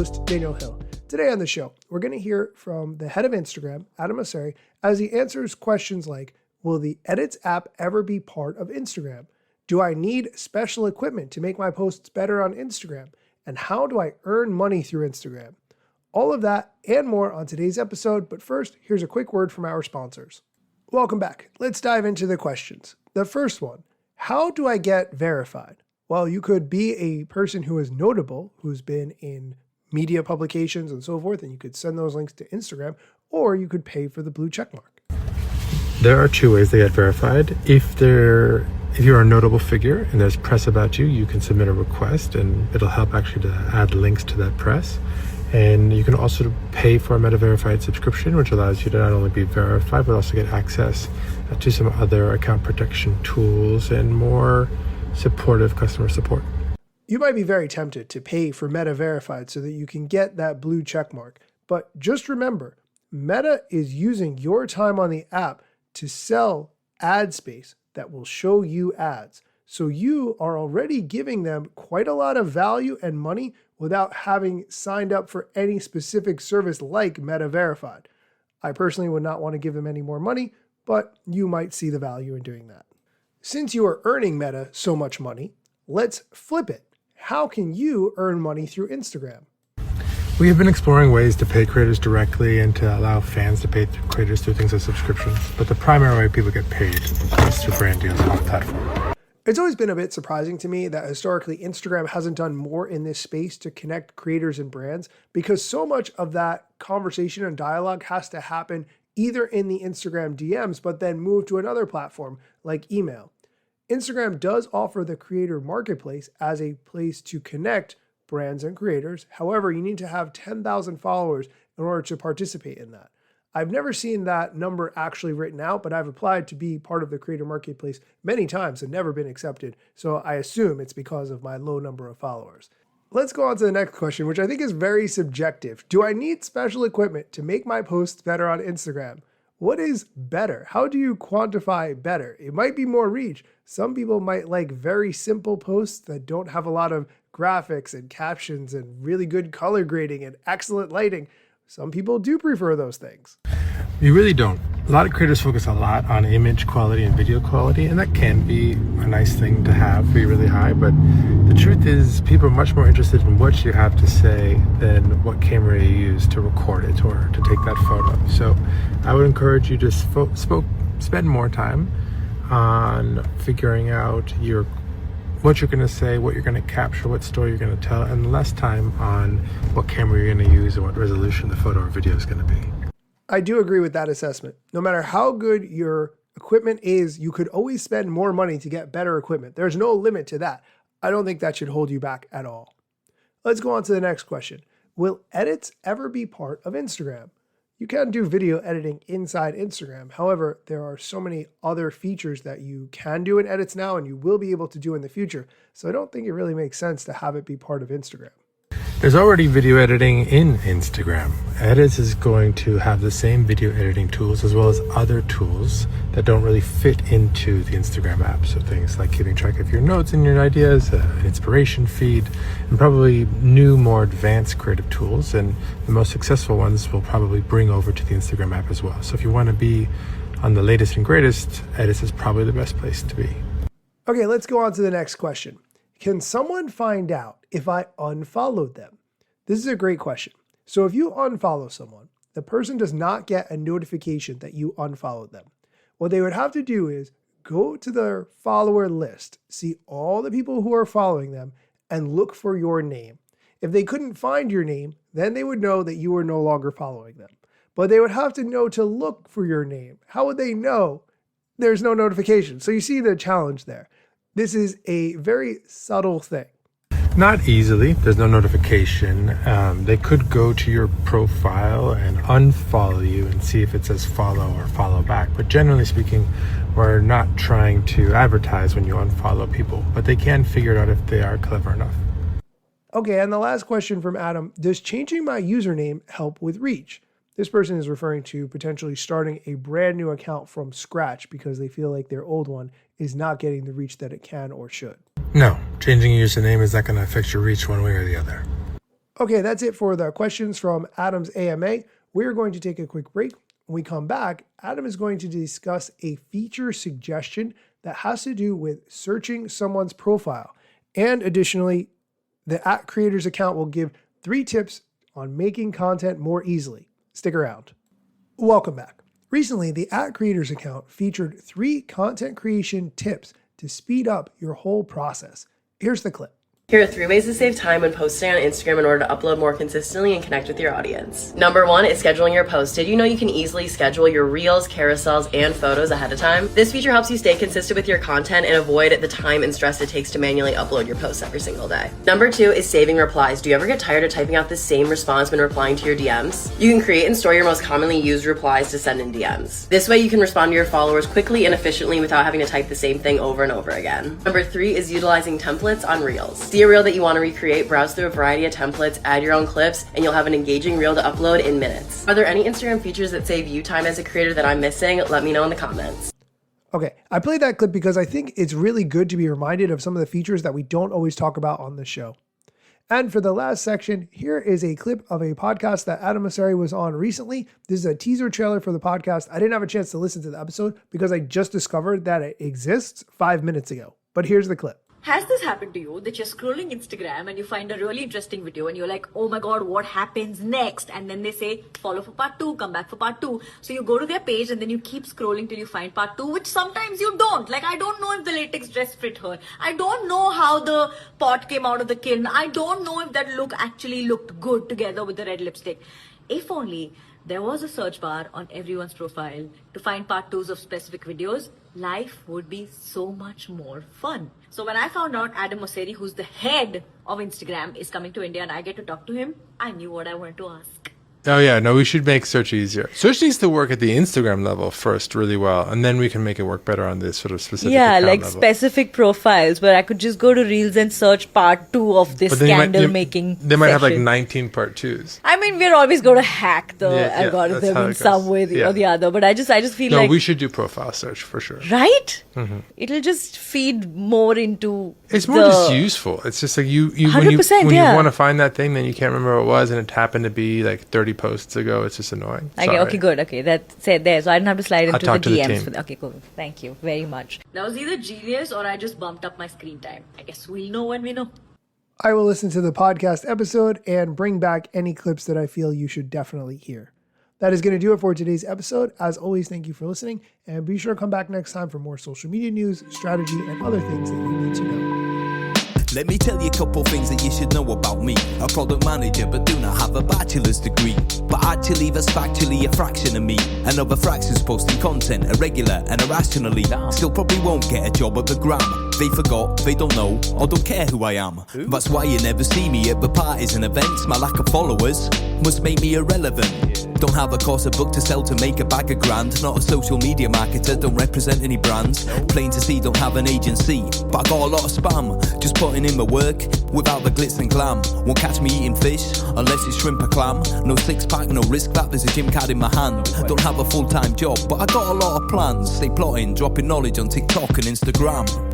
host, Daniel Hill. Today on the show, we're going to hear from the head of Instagram, Adam Mosseri, as he answers questions like, will the Edits app ever be part of Instagram? Do I need special equipment to make my posts better on Instagram? And how do I earn money through Instagram? All of that and more on today's episode, but first, here's a quick word from our sponsors. Welcome back. Let's dive into the questions. The first one, how do I get verified? Well, you could be a person who is notable, who's been in media publications and so forth, and you could send those links to Instagram, or you could pay for the blue check mark. There are two ways to get verified. If you're a notable figure and there's press about you, you can submit a request and it'll help actually to add links to that press. And you can also pay for a Meta Verified subscription, which allows you to not only be verified, but also get access to some other account protection tools and more supportive customer support. You might be very tempted to pay for Meta Verified so that you can get that blue check mark. But just remember, Meta is using your time on the app to sell ad space that will show you ads. So you are already giving them quite a lot of value and money without having signed up for any specific service like Meta Verified. I personally would not want to give them any more money, but you might see the value in doing that. Since you are earning Meta so much money, let's flip it. How can you earn money through Instagram? We have been exploring ways to pay creators directly and to allow fans to pay creators through things like subscriptions. But the primary way people get paid is through brand deals on the platform. It's always been a bit surprising to me that historically Instagram hasn't done more in this space to connect creators and brands, because so much of that conversation and dialogue has to happen either in the Instagram DMs, but then move to another platform like email. Instagram does offer the creator marketplace as a place to connect brands and creators. However, you need to have 10,000 followers in order to participate in that. I've never seen that number actually written out, but I've applied to be part of the creator marketplace many times and never been accepted. So I assume it's because of my low number of followers. Let's go on to the next question, which I think is very subjective. Do I need special equipment to make my posts better on Instagram? What is better? How do you quantify better? It might be more reach. Some people might like very simple posts that don't have a lot of graphics and captions and really good color grading and excellent lighting. Some people do prefer those things. You really don't. A lot of creators focus a lot on image quality and video quality, and that can be a nice thing to have, be really high, but the truth is people are much more interested in what you have to say than what camera you use to record it or to take that photo. So I would encourage you to spend more time on figuring out what you're going to say, what you're going to capture, what story you're going to tell, and less time on what camera you're going to use and what resolution the photo or video is going to be. I do agree with that assessment. No matter how good your equipment is, you could always spend more money to get better equipment. There's no limit to that. I don't think that should hold you back at all. Let's go on to the next question. Will edits ever be part of Instagram? You can do video editing inside Instagram. However, there are so many other features that you can do in edits now and you will be able to do in the future. So I don't think it really makes sense to have it be part of Instagram. There's already video editing in Instagram. Edits is going to have the same video editing tools as well as other tools that don't really fit into the Instagram app. So things like keeping track of your notes and your ideas, an inspiration feed, and probably new, more advanced creative tools. And the most successful ones will probably bring over to the Instagram app as well. So if you want to be on the latest and greatest, Edits is probably the best place to be. Okay, let's go on to the next question. Can someone find out if I unfollowed them? This is a great question. So if you unfollow someone, the person does not get a notification that you unfollowed them. What they would have to do is go to their follower list, see all the people who are following them, and look for your name. If they couldn't find your name, then they would know that you were no longer following them. But they would have to know to look for your name. How would they know? There's no notification. So you see the challenge there. This is a very subtle thing. Not easily. There's no notification. They could go to your profile and unfollow you and see if it says follow or follow back. But generally speaking, we're not trying to advertise when you unfollow people, but they can figure it out if they are clever enough. Okay, and the last question from Adam, does changing my username help with reach? This person is referring to potentially starting a brand new account from scratch because they feel like their old one is not getting the reach that it can or should. No, changing your username is not going to affect your reach one way or the other. Okay, that's it for the questions from Adam's AMA. We're going to take a quick break. When we come back, Adam is going to discuss a feature suggestion that has to do with searching someone's profile. And additionally, the @creators account will give 3 tips on making content more easily. Stick around. Welcome back. Recently, the @creators account featured 3 content creation tips to speed up your whole process. Here's the clip. Here are 3 ways to save time when posting on Instagram in order to upload more consistently and connect with your audience. Number 1 is scheduling your posts. Did you know you can easily schedule your reels, carousels, and photos ahead of time? This feature helps you stay consistent with your content and avoid the time and stress it takes to manually upload your posts every single day. Number 2 is saving replies. Do you ever get tired of typing out the same response when replying to your DMs? You can create and store your most commonly used replies to send in DMs. This way you can respond to your followers quickly and efficiently without having to type the same thing over and over again. Number 3 is utilizing templates on reels. See a reel that you want to recreate, browse through a variety of templates, add your own clips, and you'll have an engaging reel to upload in minutes. Are there any Instagram features that save you time as a creator that I'm missing? Let me know in the comments. Okay, I played that clip because I think it's really good to be reminded of some of the features that we don't always talk about on the show. And for the last section, here is a clip of a podcast that Adam Mosseri was on recently. This is a teaser trailer for the podcast. I didn't have a chance to listen to the episode because I just discovered that it exists 5 minutes ago. But here's the clip. Has this happened to you that you're scrolling Instagram and you find a really interesting video and you're like, oh my god, what happens next? And then they say, follow for part 2, come back for part 2. So you go to their page and then you keep scrolling till you find part 2, which sometimes you don't. Like, I don't know if the latex dress fit her. I don't know how the pot came out of the kiln. I don't know if that look actually looked good together with the red lipstick. If only there was a search bar on everyone's profile to find part 2s of specific videos, life would be so much more fun. So when I found out Adam Mosseri, who's the head of Instagram, is coming to India and I get to talk to him, I knew what I wanted to ask. Oh yeah, no, we should make search easier. Search needs to work at the Instagram level first really well, and then we can make it work better on this sort of specific account like level. specific profiles where I could just go to Reels and search part 2 of this candle making They might have like session. 19 part 2s. I mean, we're always going to hack the Yeah, that's algorithm how it in some goes. way Yeah. or the other, but I just feel No, like we should do profile search for sure. right? It'll just feed more into It's more just useful. It's just like you when you 100%, when yeah. you want to find that thing, then you can't remember what it was, and it happened to be like 30 posts ago. It's just annoying. Okay, good. Okay, that's it there. So I didn't have to slide into the talk to the DMs. team. For the, okay, cool. Thank you very much. That was either genius or I just bumped up my screen time. I guess we'll know when we know. I will listen to the podcast episode and bring back any clips that I feel you should definitely hear. That is going to do it for today's episode. As always, thank you for listening, and be sure to come back next time for more social media news, strategy, and other things that you need to know. Let me tell you a couple things that you should know about me. A product manager, but do not have a bachelor's degree. But actually, that's factually a fraction of me. Another fraction's posting content irregular and irrationally. Still probably won't get a job at the Gram. They forgot, they don't know, or don't care who I am. That's why you never see me at the parties and events. My lack of followers must make me irrelevant. Don't have a course, a book to sell to make a bag of grand. Not a social media marketer, don't represent any brands. Plain to see, don't have an agency, but I got a lot of spam. Just putting in my work without the glitz and glam. Won't catch me eating fish unless it's shrimp or clam. No six pack, no risk that, there's a gym card in my hand. Don't have a full-time job, but I got a lot of plans. Stay plotting, dropping knowledge on TikTok and Instagram.